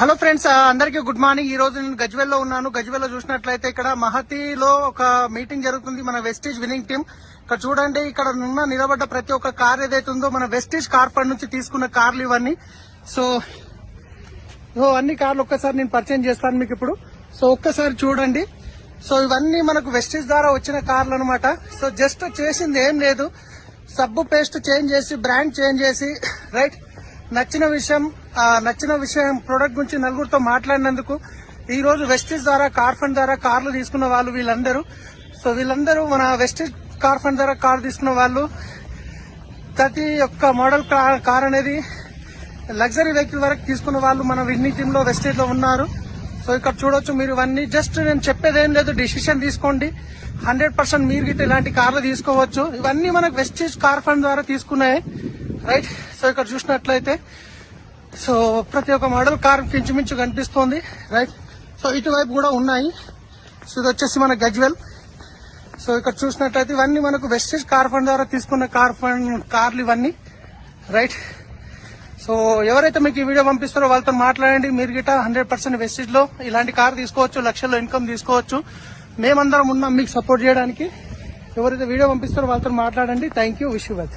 Hello friends, అందరికీ good morning. ఈ రోజు నేను గజ్వెల్లో ఉన్నాను. గజ్వెల్లో చూసినట్లయితే ఇక్కడ మహతిలో ఒక మీటింగ్ జరుగుతుంది, మన వెస్టీజ్ విన్నింగ్ టీమ్. ఇక్కడ చూడండి, ఇక్కడ ఉన్న నిలబడ్డ ప్రతి ఒక్క కార్ ఏదైతే ఉందో మన వెస్టీజ్ కార్ ఫండ్ నుంచి తీసుకున్న కార్లు ఇవన్నీ. సో అన్ని కార్లు ఒక్కసారి నేను పరిచయం చేస్తాను మీకు ఇప్పుడు. సో ఒక్కసారి చూడండి. సో ఇవన్నీ మనకు వెస్టీజ్ ద్వారా వచ్చిన కార్లు అనమాట. సో జస్ట్ చేసింది ఏం లేదు, సబ్బు పేస్ట్ చేంజ్ చేసి బ్రాండ్ చేంజ్ చేసి రైట్ నచ్చిన విషయం ప్రొడక్ట్ గురించి నలుగురితో మాట్లాడినందుకు ఈ రోజు వెస్టీజ్ ద్వారా కార్ ఫండ్ ద్వారా కార్లు తీసుకున్న వాళ్ళు వీళ్ళందరూ. సో వీళ్ళందరూ మన వెస్టీజ్ కార్ ఫండ్ ద్వారా కార్ తీసుకున్న వాళ్ళు. ప్రతి ఒక్క మోడల్ కార్ అనేది లగ్జరీ వెహికల్ వరకు తీసుకున్న వాళ్ళు మన విన్నింగ్ టీమ్ లో వెస్టీజ్ లో ఉన్నారు. సో ఇక్కడ చూడొచ్చు మీరు ఇవన్నీ. జస్ట్ నేను చెప్పేది ఏం లేదు, డిసిషన్ తీసుకోండి. 100% మీరు గిట్ట ఇలాంటి కార్లు తీసుకోవచ్చు. ఇవన్నీ మనకు వెస్టీజ్ కార్ ఫండ్ ద్వారా తీసుకున్నాయి రైట్. సో ఇక్కడ చూసినట్లయితే సో ప్రతి ఒక్క మోడల్ కార్ ఇంచుమించు కనిపిస్తోంది రైట్. సో ఇటువైపు కూడా ఉన్నాయి. సో ఇది వచ్చేసి మన గజ్వెల్. సో ఇక్కడ చూసినట్లయితే ఇవన్నీ మనకు వెస్టీజ్ కార్ ఫండ్ ద్వారా తీసుకున్న కార్లు ఇవన్నీ రైట్. సో ఎవరైతే మీకు ఈ వీడియో పంపిస్తారో వాళ్ళతో మాట్లాడండి. మీరు గిట్ట 100% వెస్టీజ్ లో ఇలాంటి కార్ తీసుకోవచ్చు, లక్షల్లో ఇన్కమ్ తీసుకోవచ్చు. మేమందరం ఉన్నాం మీకు సపోర్ట్ చేయడానికి. ఎవరైతే వీడియో పంపిస్తారో వాళ్ళతో మాట్లాడండి. Thank you, wish you well.